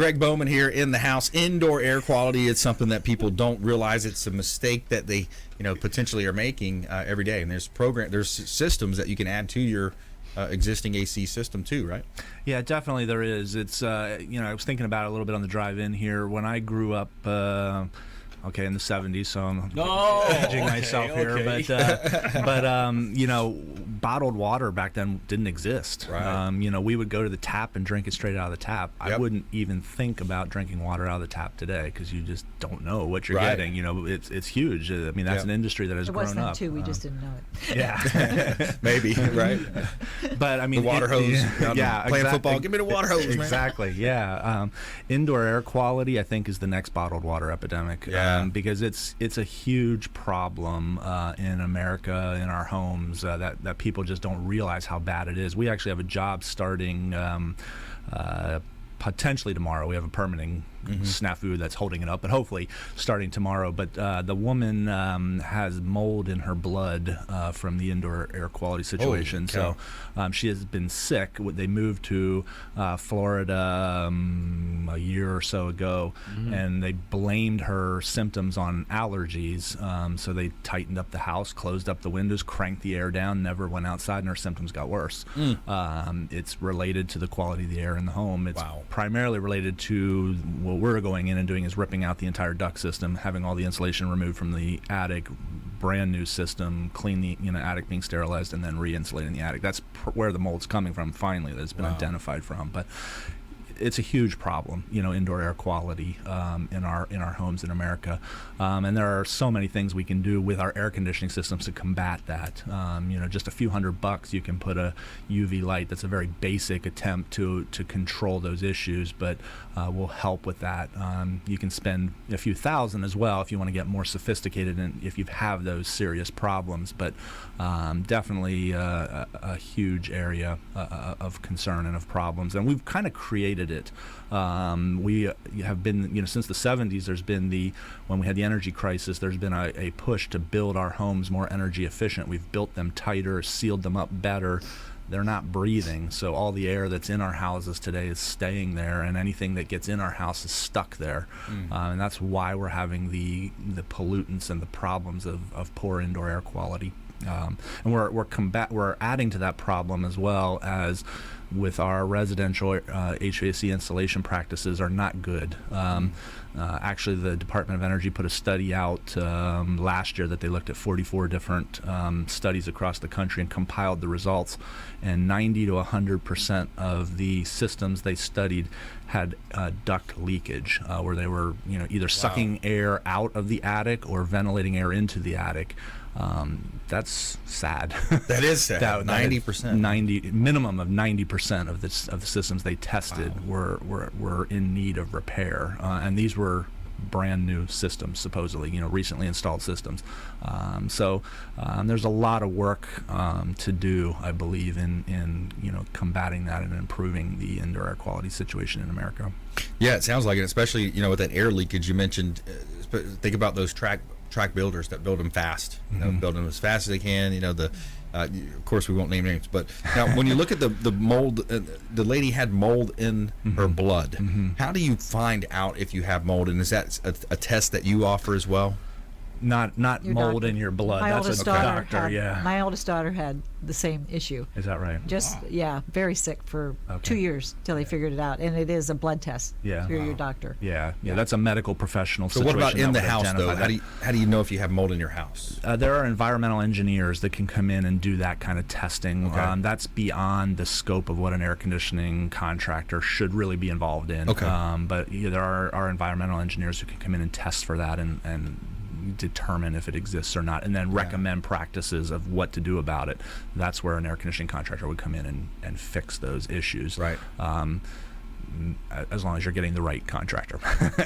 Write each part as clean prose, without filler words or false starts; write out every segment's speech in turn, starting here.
Gregg Bowman here in the house. Indoor air quality is something that people don't realize. It's a mistake that they, potentially are making every day. And there's systems that you can add to your existing AC system too, right? Yeah, definitely there is. It's I was thinking about it a little bit on the drive in here. When I grew up, in the 70s, so I'm edging myself here, but bottled water back then didn't exist. Right. We would go to the tap and drink it straight out of the tap. Yep. I wouldn't even think about drinking water out of the tap today because you just don't know what you're right. getting. It's huge. I mean, that's an industry that has grown up. It was then too. We just didn't know it. Yeah, maybe right. But I mean, the water hose. Playing football. Give me the water hose, man. Exactly. Yeah. Indoor air quality, I think, is the next bottled water epidemic. Yeah. Because it's a huge problem in America, in our homes, that people just don't realize how bad it is. We actually have a job starting potentially tomorrow. We have a permitting snafu that's holding it up, but hopefully starting tomorrow. But the woman has mold in her blood from the indoor air quality situation. So she has been sick. They moved to Florida a year or so ago, and they blamed her symptoms on allergies. So they tightened up the house, closed up the windows, cranked the air down, never went outside, and her symptoms got worse. It's related to the quality of the air in the home. It's primarily related to what we're going in and doing is ripping out the entire duct system, having all the insulation removed from the attic, brand new system, clean the attic being sterilized, and then re-insulating the attic. That's where the mold's coming from. Finally, that's been identified from, but. It's a huge problem, indoor air quality in our homes in America, and there are so many things we can do with our air conditioning systems to combat that. Just a few $100, you can put a UV light. That's a very basic attempt to control those issues, but will help with that. You can spend a few thousand as well if you want to get more sophisticated and if you have those serious problems. But definitely a huge area of concern and of problems, and we've kind of created it. We have been, since the 70s, there's been when we had the energy crisis, there's been a push to build our homes more energy efficient. We've built them tighter, sealed them up better. They're not breathing, so all the air that's in our houses today is staying there, and anything that gets in our house is stuck there. And that's why we're having the pollutants and the problems of poor indoor air quality. And we're adding to that problem as well as with our residential HVAC installation practices are not good. Actually, the Department of Energy put a study out last year that they looked at 44 different studies across the country and compiled the results, and 90 to 100% of the systems they studied had duct leakage, where they were either sucking air out of the attic or ventilating air into the attic. That's sad. That is sad. 90%. Minimum of 90% of the systems they tested were in need of repair, and these were brand new systems, supposedly, recently installed systems. So there's a lot of work to do, I believe, in combating that and improving the indoor air quality situation in America. Yeah, it sounds like it, especially with that air leakage you mentioned. Think about those track builders that build them fast, build them as fast as they can. Of course, we won't name names, but now when you look at the mold, the lady had mold in her blood. How do you find out if you have mold, and is that a test that you offer as well? Not mold doctor. in your blood. My That's oldest a daughter doctor. Yeah. My oldest daughter had the same issue. Is that right? Very sick for 2 years till they figured it out, and it is a blood test through your doctor. Yeah. That's a medical professional So situation. what about in the house though? That. How do you know if you have mold in your house? There are environmental engineers that can come in and do that kind of testing. Okay. That's beyond the scope of what an air conditioning contractor should really be involved in. Okay. But there are environmental engineers who can come in and test for that and determine if it exists or not, and then recommend practices of what to do about it. That's where an air conditioning contractor would come in and fix those issues. Right. As long as you're getting the right contractor.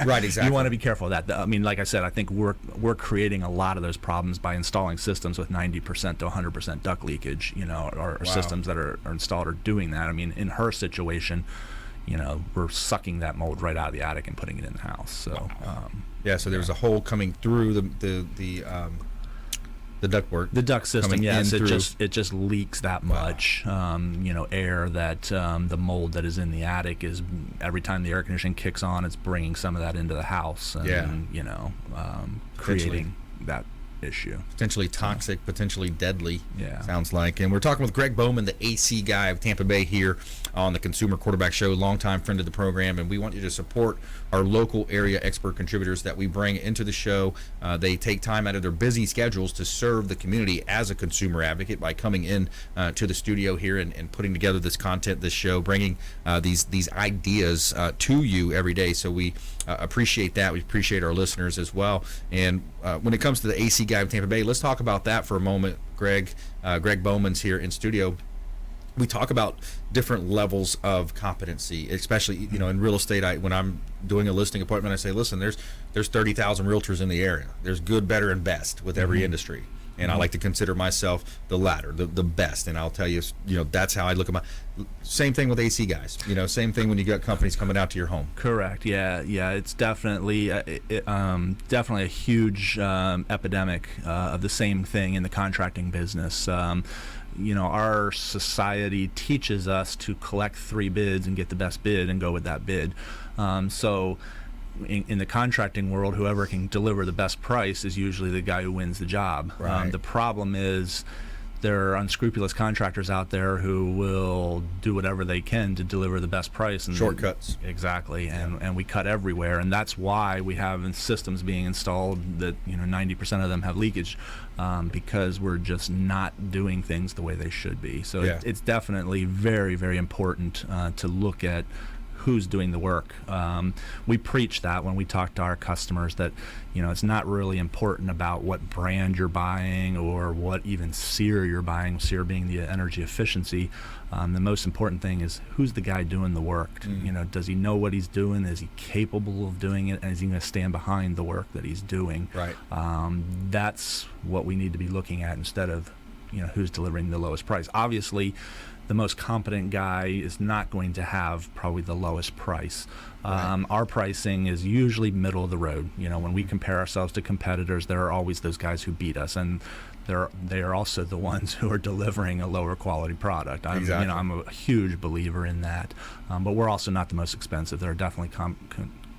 Right, exactly. You want to be careful of that. I mean, like I said, I think we're creating a lot of those problems by installing systems with 90% to 100% duct leakage, or systems that are installed are doing that. I mean, in her situation, we're sucking that mold right out of the attic and putting it in the house. So so there was a hole coming through the the ductwork. The duct system, yes, it just leaks that much, Wow. Air that the mold that is in the attic is every time the air conditioning kicks on, it's bringing some of that into the house, and creating that issue. Potentially toxic, potentially deadly. Yeah. Sounds like. And we're talking with Gregg Bowman, the AC guy of Tampa Bay, here on the Consumer Quarterback Show, longtime friend of the program, and we want you to support our local area expert contributors that we bring into the show. They take time out of their busy schedules to serve the community as a consumer advocate by coming in to the studio here and putting together this content, this show, bringing these ideas to you every day. So we appreciate that. We appreciate our listeners as well. And when it comes to the AC guy of Tampa Bay, let's talk about that for a moment. Gregg Bowman's here in studio. We talk about different levels of competency, especially in real estate. When I'm doing a listing appointment, I say, listen, there's 30,000 realtors in the area. There's good, better, and best with every industry, and I like to consider myself the latter, the best. And I'll tell you, that's how I look at my. Same thing with AC guys. Same thing when you got companies coming out to your home. Correct. Yeah. It's definitely definitely a huge epidemic of the same thing in the contracting business. Our society teaches us to collect 3 bids and get the best bid and go with that bid. So in the contracting world, whoever can deliver the best price is usually the guy who wins the job. Right. The problem is there are unscrupulous contractors out there who will do whatever they can to deliver the best price. And Shortcuts. Exactly, and we cut everywhere, and that's why we have systems being installed that 90% of them have leakage, because we're just not doing things the way they should be. So it's definitely very, very important to look at who's doing the work. We preach that when we talk to our customers, that it's not really important about what brand you're buying or what even SEER you're buying, SEER being the energy efficiency. The most important thing is who's the guy doing the work. Does he know what he's doing? Is he capable of doing it? And is he going to stand behind the work that he's doing? Right. That's what we need to be looking at instead of who's delivering the lowest price. Obviously, the most competent guy is not going to have probably the lowest price. Right. Our pricing is usually middle of the road. When we compare ourselves to competitors, there are always those guys who beat us, and they are also the ones who are delivering a lower quality product. Exactly. I'm a huge believer in that. But we're also not the most expensive. There are definitely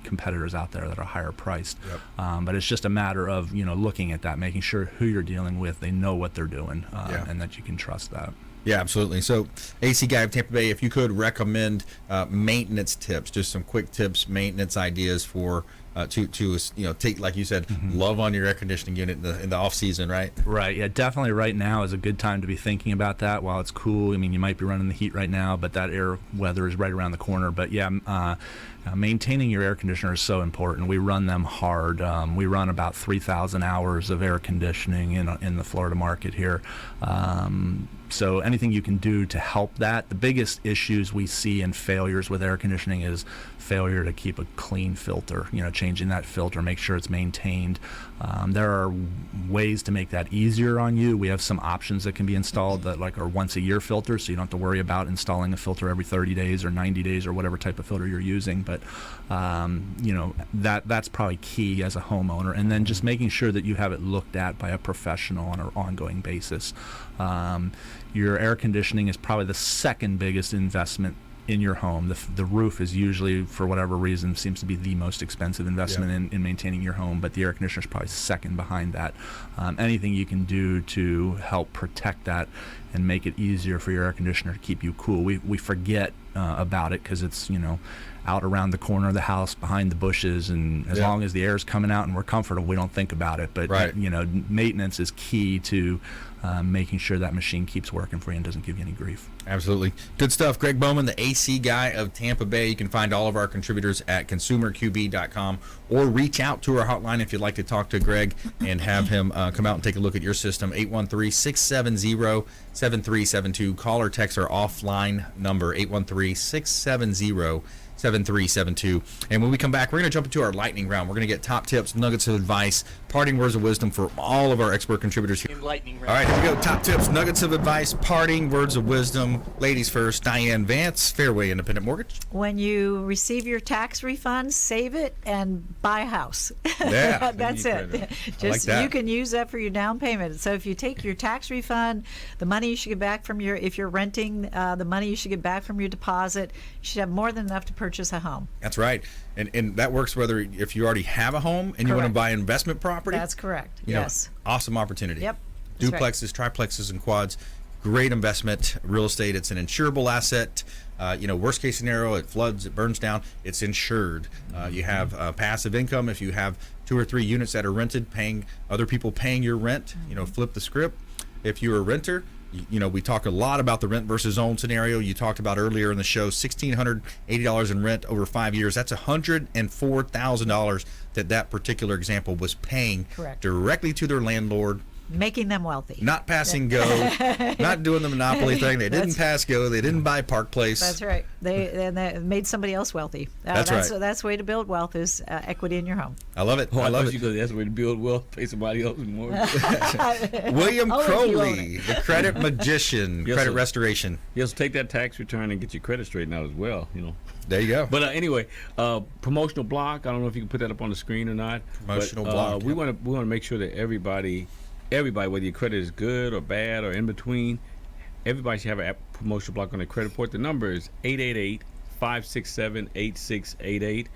competitors out there that are higher priced. Yep. But it's just a matter of looking at that, making sure who you're dealing with, they know what they're doing, and that you can trust that. Yeah, absolutely. So, AC guy of Tampa Bay, if you could recommend maintenance tips, just some quick tips, maintenance ideas for to take, like you said, love on your air conditioning unit in the off season, right? Right. Yeah, definitely. Right now is a good time to be thinking about that while it's cool. I mean, you might be running the heat right now, but that air weather is right around the corner. But yeah, maintaining your air conditioner is so important. We run them hard. We run about 3,000 hours of air conditioning in the Florida market here. So anything you can do to help that. The biggest issues we see in failures with air conditioning is failure to keep a clean filter, changing that filter, make sure it's maintained. There are ways to make that easier on you. We have some options that can be installed that are once a year filters, so you don't have to worry about installing a filter every 30 days or 90 days or whatever type of filter you're using. But that's probably key as a homeowner. And then just making sure that you have it looked at by a professional on an ongoing basis. Your air conditioning is probably the second biggest investment in your home. The roof is usually, for whatever reason, seems to be the most expensive investment in maintaining your home, but the air conditioner is probably second behind that. Anything you can do to help protect that and make it easier for your air conditioner to keep you cool. We forget about it because it's out around the corner of the house behind the bushes, and as long as the air's coming out and we're comfortable, we don't think about it. But maintenance is key to making sure that machine keeps working for you and doesn't give you any grief. Absolutely. Good stuff. Gregg Bowman, the AC guy of Tampa Bay. You can find all of our contributors at consumerqb.com or reach out to our hotline if you'd like to talk to Gregg and have him come out and take a look at your system. 813-670-7372. Call or text our offline number, 813-670-7372. 7372. And when we come back, we're going to jump into our lightning round. We're going to get top tips, nuggets of advice, parting words of wisdom for all of our expert contributors here. Lightning round. All right, here we go. Top tips, nuggets of advice, parting words of wisdom. Ladies first, Diane Vance, Fairway Independent Mortgage. When you receive your tax refund, save it and buy a house. Yeah. That's it. Just like that. You can use that for your down payment. So if you take your tax refund, the money you should get back from if you're renting, the money you should get back from your deposit, you should have more than enough to purchase a home. That's right. And that works whether if you already have a home and you want to buy investment property. That's correct. You Yes. know, awesome opportunity. Yep. Duplexes, triplexes, and quads. Great investment. Real estate, it's an insurable asset. Worst case scenario, it floods, it burns down, it's insured. You have passive income if you have 2 or 3 units that are rented, paying other people paying your rent. Flip the script. If you're a renter, we talk a lot about the rent versus own scenario. You talked about earlier in the show, $1,680 in rent over 5 years. That's $104,000 that particular example was paying directly to their landlord. Making them wealthy. Not passing go, not doing the monopoly thing. They didn't pass go. They didn't buy Park Place. That's right. They made somebody else wealthy. That's right. That's the way to build wealth is equity in your home. I love it. I love it. That's the way to build wealth. Pay somebody else more. William Crowley, the credit magician, credit restoration. Yes, take that tax return and get your credit straightened out as well. There you go. But anyway, promotional block. I don't know if you can put that up on the screen or not. Promotional block. We want to make sure that everybody, whether your credit is good or bad or in between, everybody should have a promotional block on their credit report. The number is 888-567-8688.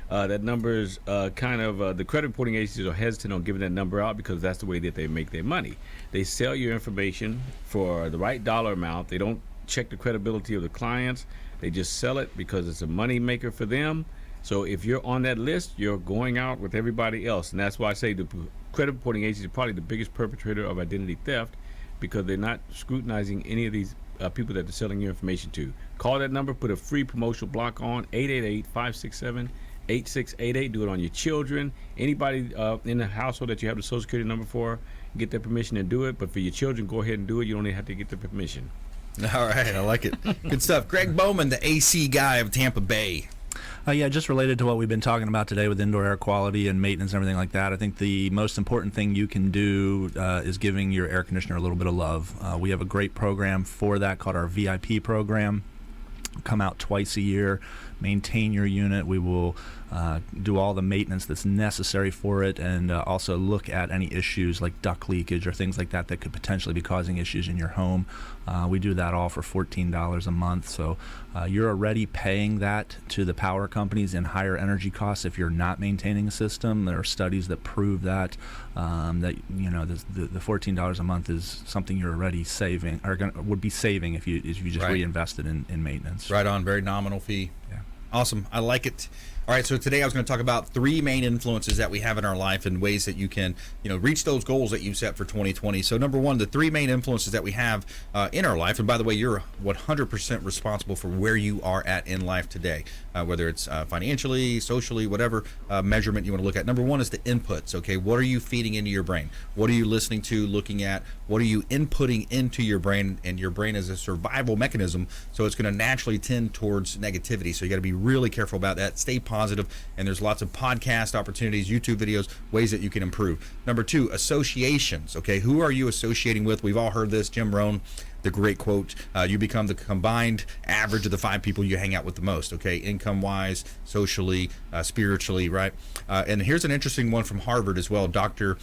That number is the credit reporting agencies are hesitant on giving that number out because that's the way that they make their money. They sell your information for the right dollar amount. They don't check the credibility of the clients. They just sell it because it's a money maker for them. So if you're on that list, you're going out with everybody else. And that's why I say the credit reporting agency is probably the biggest perpetrator of identity theft because they're not scrutinizing any of these people that they're selling your information to. Call that number, put a free promotional block on, 888-567-8688. Do it on your children. Anybody in the household that you have the Social Security number for, get their permission and do it. But for your children, go ahead and do it. You don't even have to get their permission. All right, I like it. Good stuff. Gregg Bowman, the AC guy of Tampa Bay. Just related to what we've been talking about today with indoor air quality and maintenance and everything like that, I think the most important thing you can do is giving your air conditioner a little bit of love. We have a great program for that called our VIP program. Come out twice a year, maintain your unit. We will do all the maintenance that's necessary for it and also look at any issues like duct leakage or things like that that could potentially be causing issues in your home. We do that all for $14 a month. So you're already paying that to the power companies in higher energy costs if you're not maintaining a system. There are studies that prove that the $14 a month is something you're already saving or would be saving if you just reinvested in maintenance. Right on, very nominal fee. Yeah. Awesome. I like it. All right, so today I was going to talk about 3 main influences that we have in our life and ways that you can, reach those goals that you set for 2020. So number 1, the 3 main influences that we have in our life, and by the way, you're 100% responsible for where you are at in life today, whether it's financially, socially, whatever measurement you want to look at. Number 1 is the inputs, okay? What are you feeding into your brain? What are you listening to, looking at? What are you inputting into your brain? And your brain is a survival mechanism, so it's going to naturally tend towards negativity. So you got to be really careful about that. Stay positive, and there's lots of podcast opportunities, YouTube videos, ways that you can improve. Number 2, associations, okay? Who are you associating with? We've all heard this, Jim Rohn, the great quote, you become the combined average of the 5 people you hang out with the most, okay? Income-wise, socially, spiritually, right? And here's an interesting one from Harvard as well. Dr.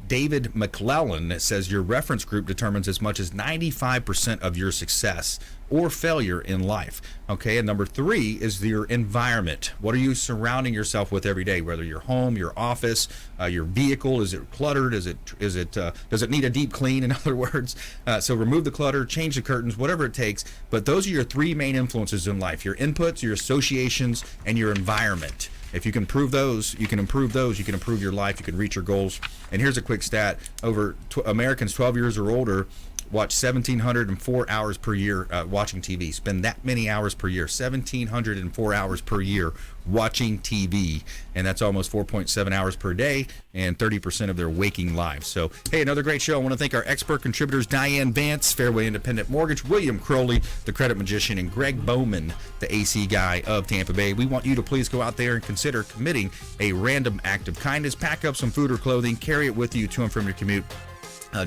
David McClellan says your reference group determines as much as 95% of your success or failure in life. Okay, and number 3 is your environment. What are you surrounding yourself with every day? Whether your home, your office, your vehicle, is it cluttered? Does it need a deep clean? In other words, so remove the clutter, change the curtains, whatever it takes. But those are your 3 main influences in life: your inputs, your associations, and your environment. If you can improve those, you can improve your life, you can reach your goals. And here's a quick stat. Americans 12 years or older watch 1,704 hours per year watching TV. Spend that many hours per year, 1,704 hours per year watching TV, and that's almost 4.7 hours per day and 30% of their waking lives. So, hey, another great show. I want to thank our expert contributors, Diane Vance, Fairway Independent Mortgage, William Crowley, the credit magician, and Gregg Bowman, the AC guy of Tampa Bay. We want you to please go out there and consider committing a random act of kindness. Pack up some food or clothing, carry it with you to and from your commute.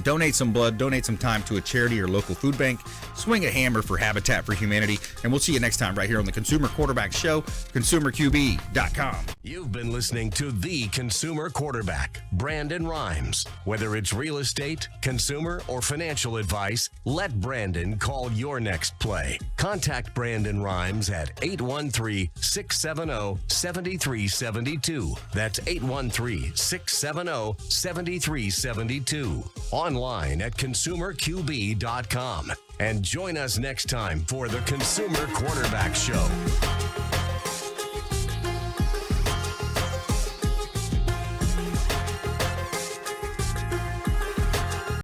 Donate some blood, donate some time to a charity or local food bank, swing a hammer for Habitat for Humanity, and we'll see you next time right here on the Consumer Quarterback Show, consumerqb.com. You've been listening to The Consumer Quarterback, Brandon Rhimes. Whether it's real estate, consumer, or financial advice, let Brandon call your next play. Contact Brandon Rhimes at 813-670-7372. That's 813-670-7372. Online at consumerqb.com. And join us next time for the Consumer Quarterback Show.